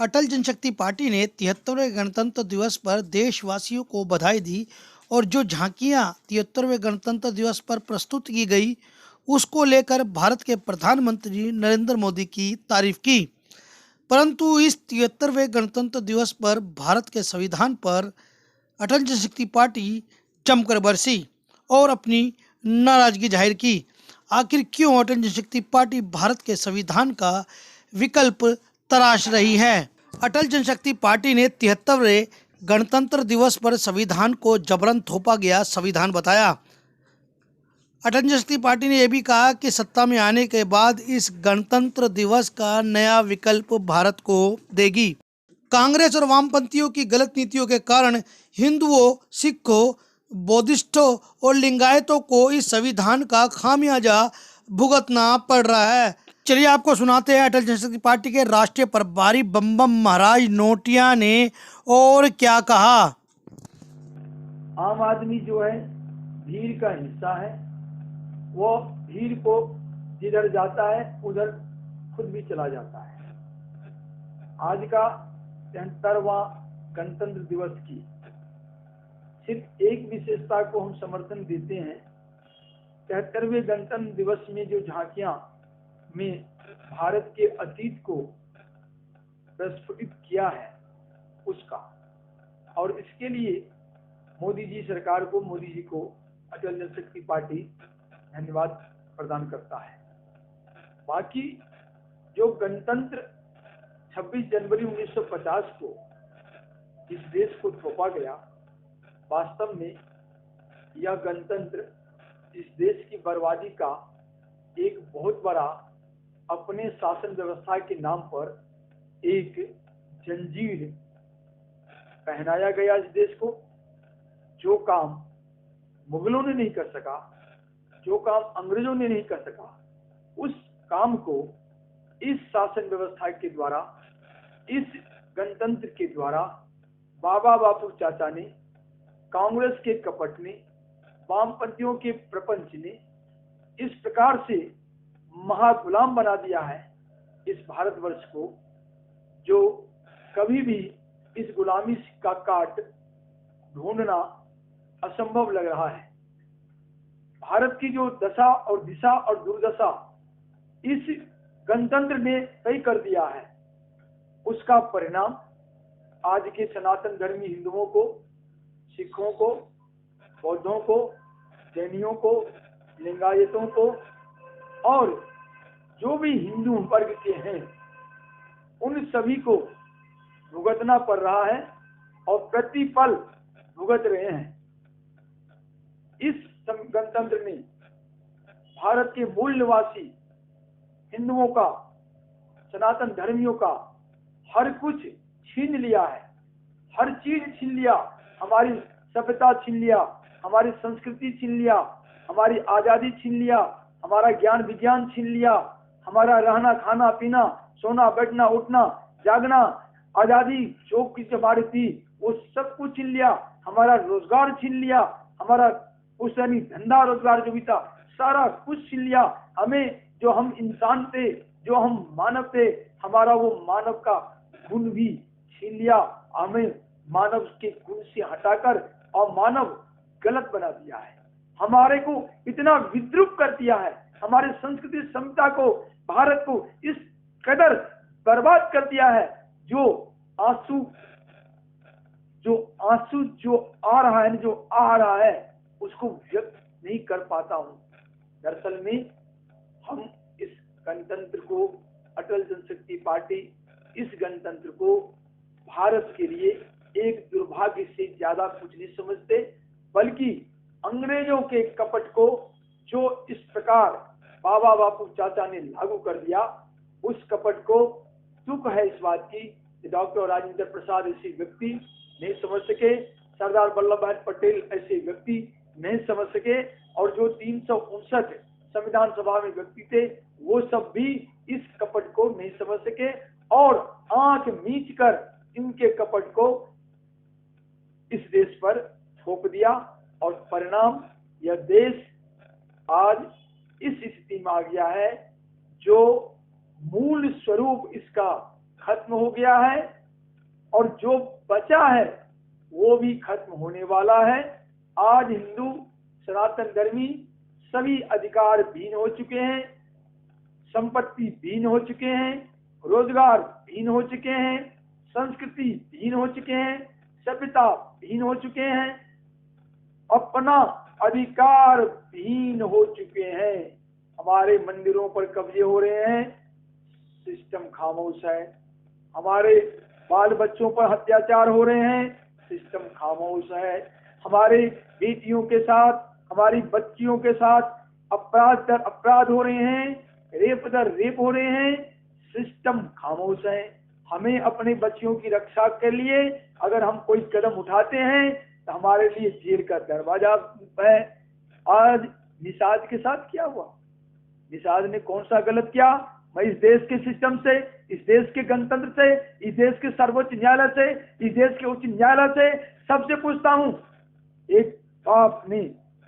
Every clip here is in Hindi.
अटल जनशक्ति पार्टी ने 73वें गणतंत्र दिवस पर देशवासियों को बधाई दी और जो झांकियां 73वें गणतंत्र दिवस पर प्रस्तुत की गई उसको लेकर भारत के प्रधानमंत्री नरेंद्र मोदी की तारीफ की। परंतु इस 73वें गणतंत्र दिवस पर भारत के संविधान पर अटल जनशक्ति पार्टी जमकर बरसी और अपनी नाराजगी जाहिर की। आखिर क्यों अटल जनशक्ति पार्टी भारत के संविधान का विकल्प तराश रही है? अटल जनशक्ति पार्टी ने 73वें गणतंत्र दिवस पर संविधान को जबरन थोपा गया संविधान बताया। अटल जनशक्ति पार्टी ने यह भी कहा कि सत्ता में आने के बाद इस गणतंत्र दिवस का नया विकल्प भारत को देगी। कांग्रेस और वामपंथियों की गलत नीतियों के कारण हिंदुओं, सिखों, बौद्धिस्टों और लिंगायतों को इस संविधान का खामियाजा भुगतना पड़ रहा है। चलिए आपको सुनाते हैं अटल जनशक्ति पार्टी के राष्ट्रीय प्रभारी बम बम महाराज नोटिया ने और क्या कहा। आम आदमी जो है भीड़ का हिस्सा है, वो भीड़ को जिधर जाता है उधर खुद भी चला जाता है। आज का 73वां गणतंत्र दिवस की सिर्फ एक विशेषता को हम समर्थन देते हैं। 73वें गणतंत्र दिवस में जो झांकियां में भारत के अतीत को प्रस्फुटित किया है उसका, और इसके लिए मोदी जी सरकार को, मोदी जी को अटल जनशक्ति पार्टी धन्यवाद प्रदान करता है। बाकी जो गणतंत्र 26 जनवरी 1950 को इस देश को थोपा गया, वास्तव में यह गणतंत्र इस देश की बर्बादी का एक बहुत बड़ा, अपने शासन व्यवस्था के नाम पर एक जंजीर पहनाया गया इस देश को। जो काम मुगलों ने नहीं कर सका, जो काम अंग्रेजों ने नहीं कर सका, उस काम को इस शासन व्यवस्था के द्वारा, इस गणतंत्र के द्वारा बाबा बापू चाचा ने, कांग्रेस के कपट ने, वामपंथियों के प्रपंच ने इस प्रकार से महागुलाम बना दिया है इस भारतवर्ष को, जो कभी भी इस गुलामी का काट ढूंढना असंभव लग रहा है। भारत की जो दशा और दिशा और दुर्दशा इस गणतंत्र ने तय कर दिया है, उसका परिणाम आज के सनातन धर्मी हिंदुओं को, सिखों को, बौद्धों को, जैनियों को, लिंगायतों को और जो भी हिंदू वर्ग के हैं उन सभी को भुगतना पड़ रहा है और प्रतिपल भुगत रहे हैं। इस गणतंत्र ने भारत के मूल निवासी हिंदुओं का, सनातन धर्मियों का हर कुछ छीन लिया है, हर चीज छीन लिया। हमारी सभ्यता छीन लिया, हमारी संस्कृति छीन लिया, हमारी आजादी छीन लिया, हमारा ज्ञान विज्ञान छीन लिया, हमारा रहना खाना पीना, सोना बैठना उठना जागना, आजादी जो कुछ हमारी थी वो सब कुछ छीन लिया। हमारा रोजगार छीन लिया, हमारा उस यानी धंधा रोजगार जो भी था सारा कुछ छीन लिया। हमें जो हम इंसान थे, जो हम मानव थे, हमारा वो मानव का गुण भी छीन लिया। हमें मानव के गुण से हटाकर और मानव गलत बना दिया है, हमारे को इतना विद्रूप कर दिया है, हमारे संस्कृति सभ्यता को, भारत को इस कदर बर्बाद कर दिया है। जो आंसू जो आ रहा है, जो आ रहा है उसको व्यक्त नहीं कर पाता हूं। दरअसल में हम इस गणतंत्र को, अटल जनशक्ति पार्टी इस गणतंत्र को भारत के लिए एक दुर्भाग्य से ज्यादा कुछ नहीं समझते, बल्कि अंग्रेजों के कपट को जो इस प्रकार बाबा बापू चाचा ने लागू कर दिया, उस कपट को दुख है इस बात की कि डॉक्टर राजेंद्र प्रसाद ऐसे व्यक्ति नहीं समझ सके, सरदार वल्लभ भाई पटेल ऐसे व्यक्ति नहीं समझ सके, और जो 359 संविधान सभा में व्यक्ति थे वो सब भी इस कपट को नहीं समझ सके और आंख मीच कर इनके कपट को इस देश पर थोप दिया। और परिणाम, यह देश आज इस स्थिति में आ गया है जो मूल स्वरूप इसका खत्म हो गया है और जो बचा है वो भी खत्म होने वाला है। आज हिंदू सनातन धर्मी सभी अधिकार भीन हो चुके हैं, संपत्ति भीन हो चुके हैं, रोजगार भीन हो चुके हैं, संस्कृति भीन हो चुके हैं, सभ्यता भीन हो चुके हैं, अपना अधिकार भीन हो चुके हैं। हमारे मंदिरों पर कब्जे हो रहे हैं, सिस्टम खामोश है। हमारे बाल बच्चों पर अत्याचार हो रहे हैं, सिस्टम खामोश है। हमारे बेटियों के साथ, हमारी बच्चियों के साथ अपराध दर अपराध हो रहे हैं, रेप दर रेप हो रहे हैं, सिस्टम खामोश है। हमें अपने बच्चियों की रक्षा के लिए अगर हम कोई कदम उठाते हैं तो हमारे लिए जेल का दरवाजा है। आज निषाद के साथ क्या हुआ? निषाद ने कौन सा गलत किया? मैं इस देश के सिस्टम से, इस देश के गणतंत्र से, इस देश के सर्वोच्च न्यायालय से, इस देश के उच्च न्यायालय से सबसे पूछता हूं, एक बाप ने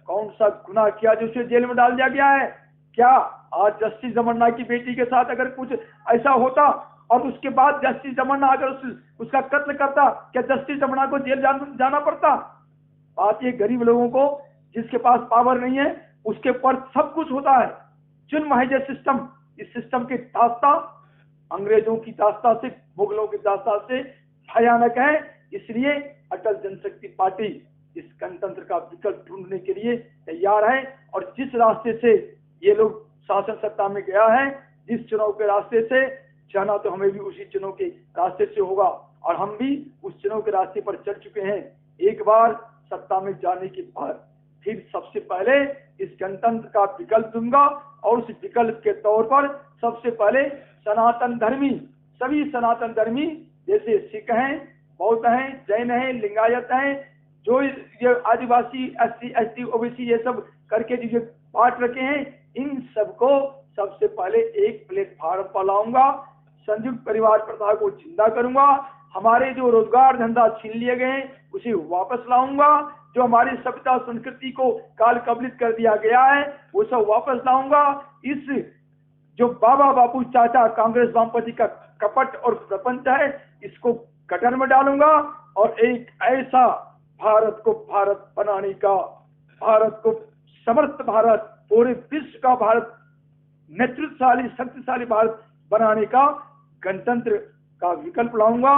कौन सा गुनाह किया जो उसे जेल में डाल दिया गया है? क्या आज जस्टिस जमन्ना की बेटी के साथ अगर कुछ ऐसा होता और उसके बाद जस्टिस जमन्ना अगर उसका कत्ल करता, क्या जस्टिस जमन्ना को जेल जाना पड़ता? बात ये गरीब लोगों को, जिसके पास पावर नहीं है उसके पर सब कुछ होता है। जुल्म है ये सिस्टम। इस सिस्टम की दास्तां अंग्रेजों की दास्तां से, मुगलों की दास्तां से भयानक है। इसलिए अटल जनशक्ति पार्टी इस गणतंत्र का विकल्प ढूंढने के लिए तैयार है और जिस रास्ते से ये लोग शासन सत्ता में गया है, जिस चुनाव के रास्ते से जाना, तो हमें भी उसी चुनाव के रास्ते से होगा और हम भी उस चुनाव के रास्ते पर चल चुके हैं। एक बार सत्ता में जाने के बाद फिर सबसे पहले इस गणतंत्र का विकल्प दूंगा और उस विकल्प के तौर पर सबसे पहले सनातन धर्मी, सभी सनातन धर्मी जैसे सिख हैं, बौद्ध हैं, जैन हैं, लिंगायत हैं, जो ये आदिवासी, एससी, एसटी, ओबीसी ये सब करके जो बांट रखे हैं, इन सबको सबसे पहले एक प्लेटफार्म पर लाऊंगा। संयुक्त परिवार प्रथा को जिंदा करूंगा। हमारे जो रोजगार धंधा छीन लिए गए उसे वापस लाऊंगा। जो हमारी सभ्यता संस्कृति को काल कबलित कर दिया गया है वो सब वापस लाऊंगा। इस जो बाबा बापू चाचा कांग्रेस वामपंथी का कपट और प्रपंच है, इसको गटर में डालूंगा और एक ऐसा भारत को भारत बनाने का, भारत को समर्थ भारत, पूरे विश्व का भारत, नेतृत्वशाली शक्तिशाली भारत बनाने का गणतंत्र का विकल्प लाऊंगा।